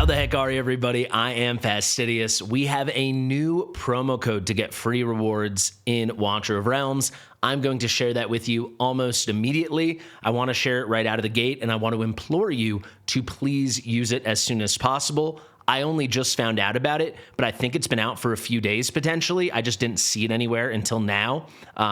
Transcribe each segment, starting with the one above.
the heck are you, everybody? I am Fastidious. We have a new promo code to get free rewards in Watcher of Realms. I'm going to share that with you almost immediately. I want to share it right out of the gate, and I want to implore you to please use it as soon as possible. I only just found out about it, but I think it's been out for a few days potentially. I just didn't see it anywhere until now.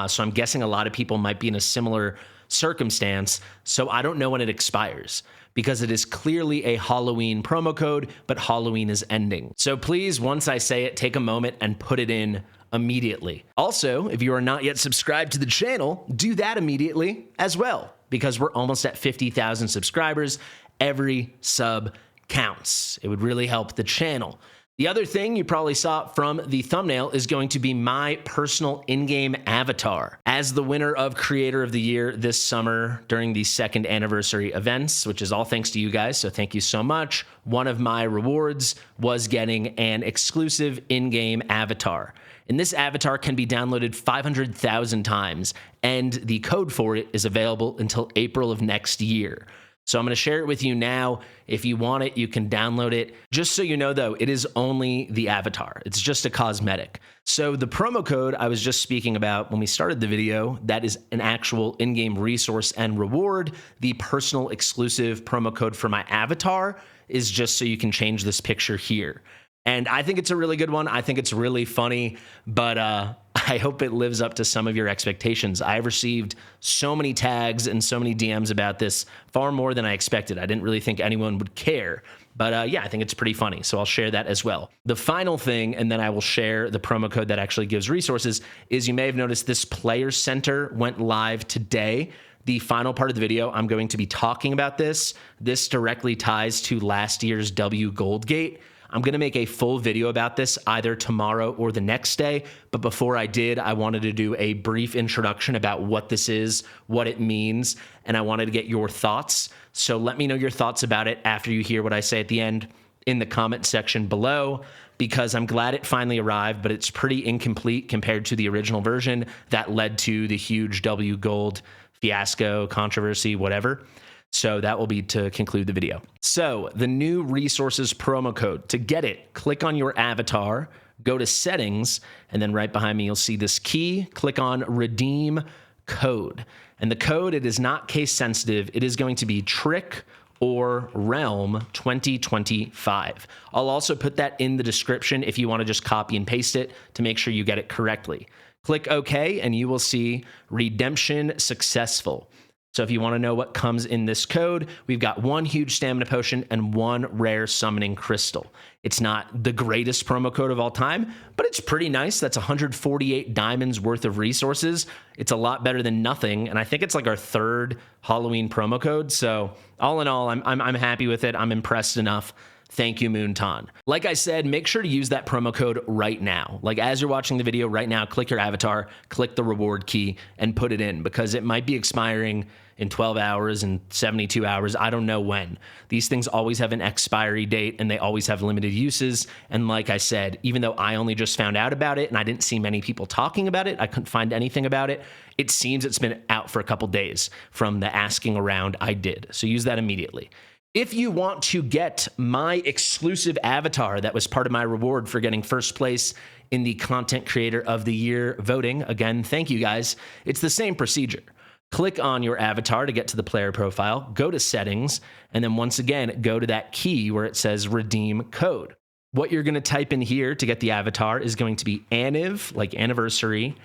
So I'm guessing a lot of people might be in a similar circumstance. So I don't know when it expires, because it is clearly a Halloween promo code, but Halloween is ending. So please, once I say it, take a moment and put it in immediately. Also, if you are not yet subscribed to the channel, do that immediately as well, because we're almost at 50,000 subscribers. Every sub counts. It would really help the channel. The other thing you probably saw from the thumbnail is going to be my personal in-game avatar. As the winner of Creator of the Year this summer during the second anniversary events, which is all thanks to you guys, so thank you so much. One of my rewards was getting an exclusive in-game avatar. And this avatar can be downloaded 500,000 times, and the code for it is available until April of next year. So I'm going to share it with you now. If you want it, you can download it. Just so you know, though, it is only the avatar. It's just a cosmetic. So the promo code I was just speaking about when we started the video, that is an actual in-game resource and reward. The personal exclusive promo code for my avatar is just so you can change this picture here. And I think it's a really good one. I think it's really funny, but I hope it lives up to some of your expectations. I've received so many tags and so many DMs about this, far more than I expected. I didn't really think anyone would care, but yeah, I think it's pretty funny, so I'll share that as well. The final thing, and then I will share the promo code that actually gives resources, is you may have noticed this Player Center went live today. The final part of the video, I'm going to be talking about this. This directly ties to last year's Goldgate. I'm going to make a full video about this either tomorrow or the next day, but before I did, I wanted to do a brief introduction about what this is, what it means, and I wanted to get your thoughts. So let me know your thoughts about it after you hear what I say at the end in the comment section below, because I'm glad it finally arrived, but it's pretty incomplete compared to the original version that led to the huge Gold fiasco, controversy, whatever. So that will be to conclude the video. So the new resources promo code, to get it, click on your avatar, go to settings, and then right behind me, you'll see this key, click on redeem code. And the code, it is not case sensitive. It is going to be Trick or Realm 2025. I'll also put that in the description if you want to just copy and paste it to make sure you get it correctly. Click OK, and you will see redemption successful. So if you want to know what comes in this code, we've got one huge stamina potion and one rare summoning crystal. It's not the greatest promo code of all time, but it's pretty nice. That's 148 diamonds worth of resources. It's a lot better than nothing, and I think it's like our third Halloween promo code. So all in all, I'm happy with it. I'm impressed enough. Thank you, Moonton. Like I said, make sure to use that promo code right now. Like as you're watching the video right now, click your avatar, click the reward key, and put it in, because it might be expiring in 12 hours and 72 hours. I don't know when. These things always have an expiry date, and they always have limited uses. And like I said, even though I only just found out about it and I didn't see many people talking about it, I couldn't find anything about it, it seems it's been out for a couple days from the asking around I did. So use that immediately. If you want to get my exclusive avatar that was part of my reward for getting first place in the Content Creator of the Year voting, again, thank you guys, it's the same procedure. Click on your avatar to get to the player profile, go to settings, and then once again, go to that key where it says redeem code. What you're going to type in here to get the avatar is going to be anniv, like anniversary,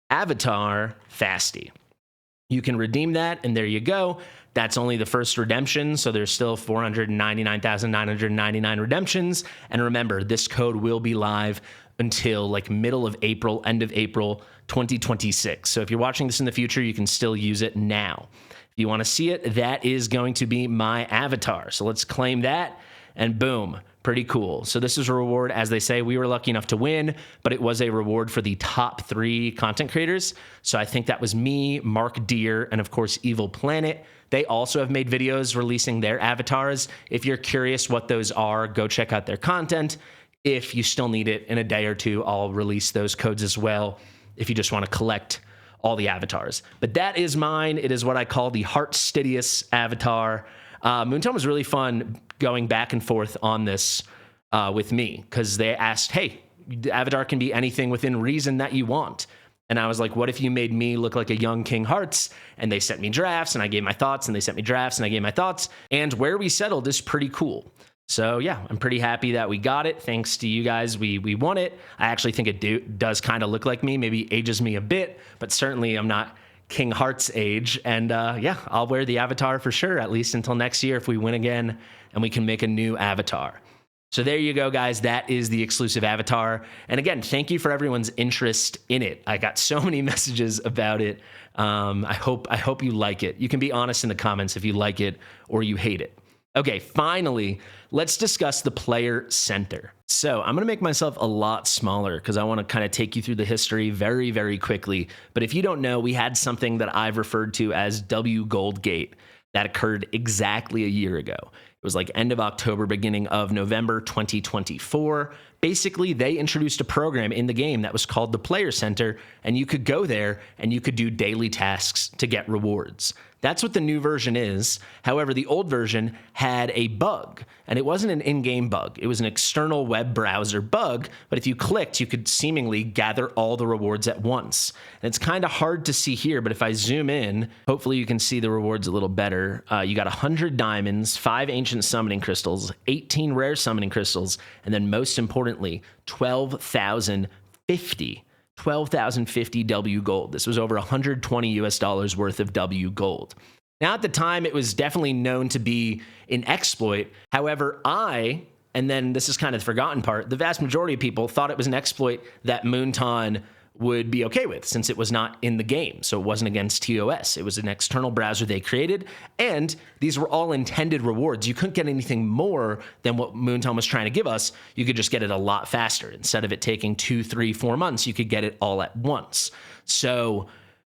avatar, Fasti. You can redeem that, and there you go. That's only the first redemption, so there's still 499,999 redemptions. And remember, this code will be live until like middle of April, end of April 2026. So if you're watching this in the future, you can still use it now. If you want to see it, that is going to be my avatar. So let's claim that, and boom, pretty cool. So this is a reward. As they say, we were lucky enough to win, but it was a reward for the top 3 content creators. So I think that was me, Mark Deer, and of course, Evil Planet. They also have made videos releasing their avatars. If you're curious what those are, go check out their content. If you still need it in a day or two, I'll release those codes as well if you just want to collect all the avatars. But that is mine. It is what I call the Fastidious avatar. Moonton was really fun going back and forth on this with me, because they asked, hey, the avatar can be anything within reason that you want. And I was like, what if you made me look like a young King Hearts? And they sent me drafts and I gave my thoughts, and they sent me drafts and I gave my thoughts. And where we settled is pretty cool. So yeah, I'm pretty happy that we got it. Thanks to you guys, we won it. I actually think it does kind of look like me, maybe ages me a bit, but certainly I'm not King Hearts age. And yeah, I'll wear the avatar for sure, at least until next year if we win again and we can make a new avatar. So there you go, guys. That is the exclusive avatar. And again, thank you for everyone's interest in it. I got so many messages about it. I hope you like it. You can be honest in the comments if you like it or you hate it. Okay, finally, let's discuss the player center. So I'm going to make myself a lot smaller because I want to kind of take you through the history very, very quickly. But if you don't know, we had something that I've referred to as Goldgate that occurred exactly a year ago. It was like end of October, beginning of November 2024. Basically, they introduced a program in the game that was called the Player Center, and you could go there and you could do daily tasks to get rewards. That's what the new version is. However, the old version had a bug, and it wasn't an in-game bug. It was an external web browser bug, but if you clicked, you could seemingly gather all the rewards at once. And it's kind of hard to see here, but if I zoom in, hopefully you can see the rewards a little better. You got 100 diamonds, 5 ancient summoning crystals, 18 rare summoning crystals, and then most importantly, 12,050 W gold. This was over $120 worth of W gold. Now, at the time, it was definitely known to be an exploit. However, and then this is kind of the forgotten part, the vast majority of people thought it was an exploit that Moonton would be okay with, since it was not in the game. So it wasn't against TOS. It was an external browser they created, and these were all intended rewards. You couldn't get anything more than what Moonton was trying to give us. You could just get it a lot faster. Instead of it taking 2, 3, 4 months, you could get it all at once. So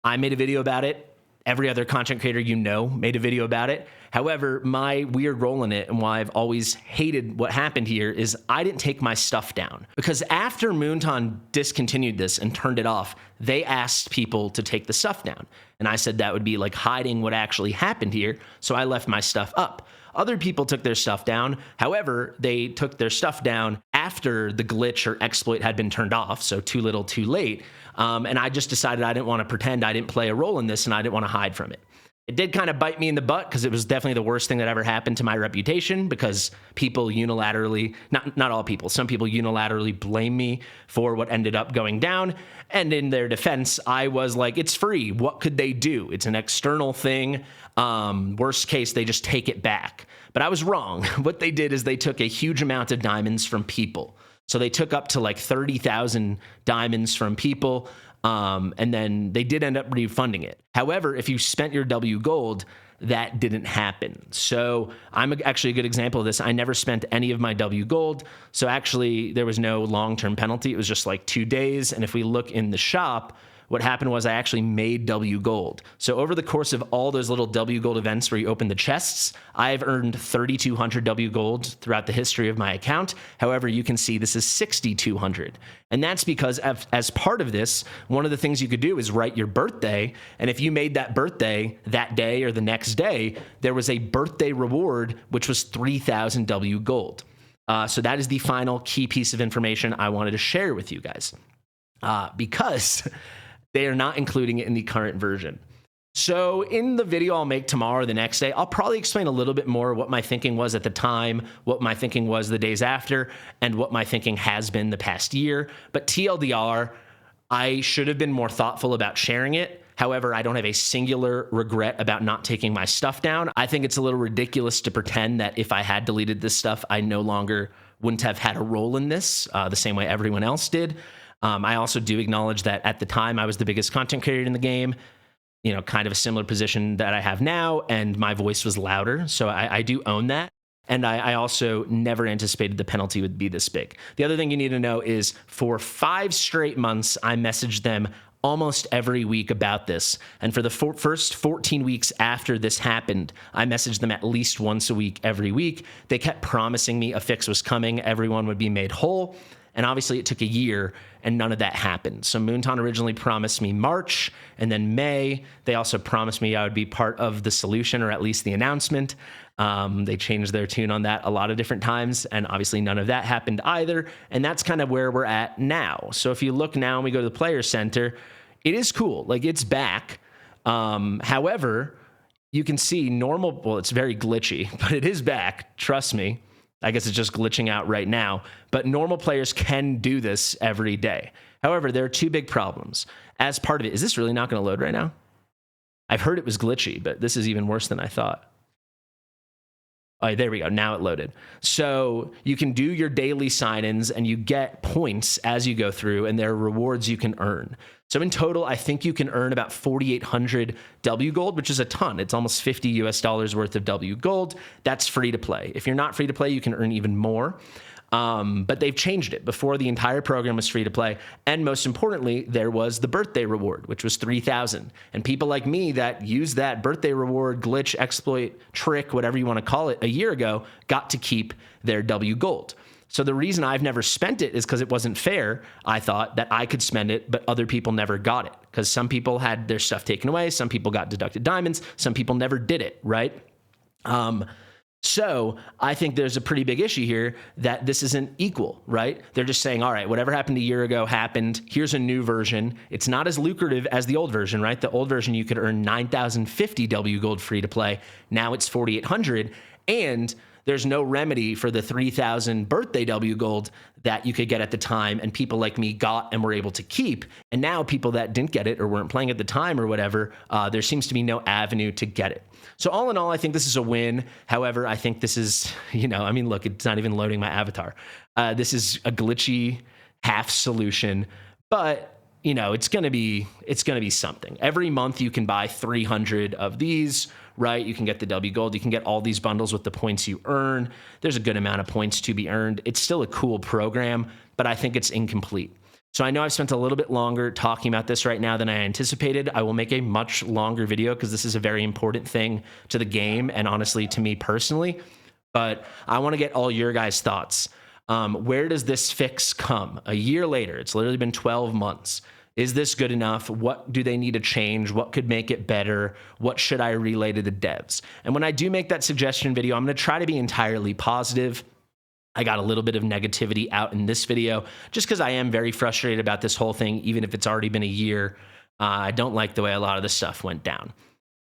I made a video about it. Every other content creator you know made a video about it. However, my weird role in it and why I've always hated what happened here is I didn't take my stuff down. Because after Moonton discontinued this and turned it off, they asked people to take the stuff down. And I said that would be like hiding what actually happened here, so I left my stuff up. Other people took their stuff down. However, they took their stuff down after the glitch or exploit had been turned off, so too little, too late. And I just decided I didn't want to pretend I didn't play a role in this, and I didn't want to hide from it. It did kind of bite me in the butt because it was definitely the worst thing that ever happened to my reputation, because people unilaterally, not all people, some people unilaterally blame me for what ended up going down. And in their defense, I was like, it's free. What could they do? It's an external thing. Worst case, they just take it back. But I was wrong. What they did is they took a huge amount of diamonds from people. So they took up to like 30,000 diamonds from people. And then they did end up refunding it. However, if you spent your W gold, that didn't happen. So I'm actually a good example of this. I never spent any of my W gold. So actually there was no long-term penalty. It was just like 2 days. And if we look in the shop, what happened was I actually made W gold. So over the course of all those little W gold events where you open the chests, I've earned 3,200 W gold throughout the history of my account. However, you can see this is 6,200. And that's because as part of this, one of the things you could do is write your birthday. And if you made that birthday that day or the next day, there was a birthday reward, which was 3,000 W gold. So that is the final key piece of information I wanted to share with you guys. Because they are not including it in the current version. So in the video I'll make tomorrow or the next day, I'll probably explain a little bit more what my thinking was at the time, what my thinking was the days after, and what my thinking has been the past year. But TLDR, I should have been more thoughtful about sharing it. However, I don't have a singular regret about not taking my stuff down. I think it's a little ridiculous to pretend that if I had deleted this stuff, I no longer wouldn't have had a role in this, the same way everyone else did. I also do acknowledge that at the time I was the biggest content creator in the game, you know, kind of a similar position that I have now, and my voice was louder. So I do own that. And I also never anticipated the penalty would be this big. The other thing you need to know is for 5 straight months, I messaged them almost every week about this. And for the first 14 weeks after this happened, I messaged them at least once a week, every week. They kept promising me a fix was coming. Everyone would be made whole. And obviously it took a year and none of that happened. So Moonton originally promised me March and then May. They also promised me I would be part of the solution, or at least the announcement. They changed their tune on that a lot of different times, and obviously none of that happened either. And that's kind of where we're at now. So if you look now and we go to the Player Center, it is cool. Like, it's back. However, you can see normal, well, it's very glitchy, but it is back. Trust me. I guess it's just glitching out right now, but normal players can do this every day. However, there are two big problems. As part of it, is this really not going to load right now? I've heard it was glitchy, but this is even worse than I thought. Oh, there we go. Now it loaded. So you can do your daily sign-ins and you get points as you go through, and there are rewards you can earn. So in total, I think you can earn about 4,800 W gold, which is a ton. It's almost $50 US worth of W gold. That's free to play. If you're not free to play, you can earn even more. But they've changed it. Before, the entire program was free to play. And most importantly, there was the birthday reward, which was 3,000. And people like me that used that birthday reward, glitch, exploit, trick, whatever you want to call it, a year ago, got to keep their W gold. So the reason I've never spent it is because it wasn't fair. I thought that I could spend it, but other people never got it, because some people had their stuff taken away. Some people got deducted diamonds. Some people never did it, right? So I think there's a pretty big issue here that this isn't equal, right? They're just saying, all right, whatever happened a year ago happened. Here's a new version. It's not as lucrative as the old version, right? The old version, you could earn 9,050 W gold free to play. Now it's 4,800. And there's no remedy for the 3,000 birthday W gold that you could get at the time, and people like me got and were able to keep. And now people that didn't get it or weren't playing at the time or whatever, there seems to be no avenue to get it. So all in all, I think this is a win. However, I think this is, I mean, look, it's not even loading my avatar. This is a glitchy half solution, but it's going to be something. Every month you can buy 300 of these, right? You can get the W gold. You can get all these bundles with the points you earn. There's a good amount of points to be earned. It's still a cool program, but I think it's incomplete. So I know I've spent a little bit longer talking about this right now than I anticipated. I will make a much longer video because this is a very important thing to the game and honestly to me personally. But I want to get all your guys' thoughts. Where does this fix come? A year later, it's literally been 12 months. Is this good enough? What do they need to change? What could make it better? What should I relay to the devs? And when I do make that suggestion video, I'm going to try to be entirely positive. I got a little bit of negativity out in this video just because I am very frustrated about this whole thing, even if it's already been a year. I don't like the way a lot of this stuff went down.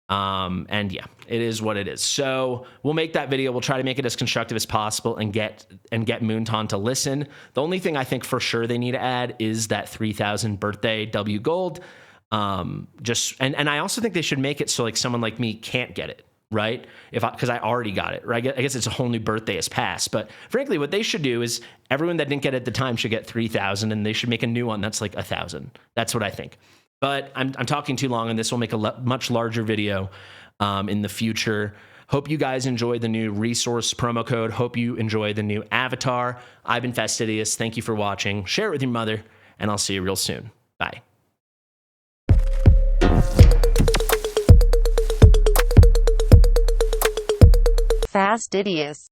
And yeah, it is what it is. So we'll make that video. We'll try to make it as constructive as possible and get Moonton to listen. The only thing I think for sure they need to add is that 3,000 birthday W gold. And I also think they should make it so like someone like me can't get it. Right? Because I already got it, right? I guess it's a whole new birthday has passed. But frankly, what they should do is everyone that didn't get it at the time should get 3,000, and they should make a new one that's like 1,000. That's what I think. But I'm talking too long, and this will make a much larger video in the future. Hope you guys enjoy the new resource promo code. Hope you enjoy the new avatar. I've been Fastidious. Thank you for watching. Share it with your mother, and I'll see you real soon. Bye. Fastidious.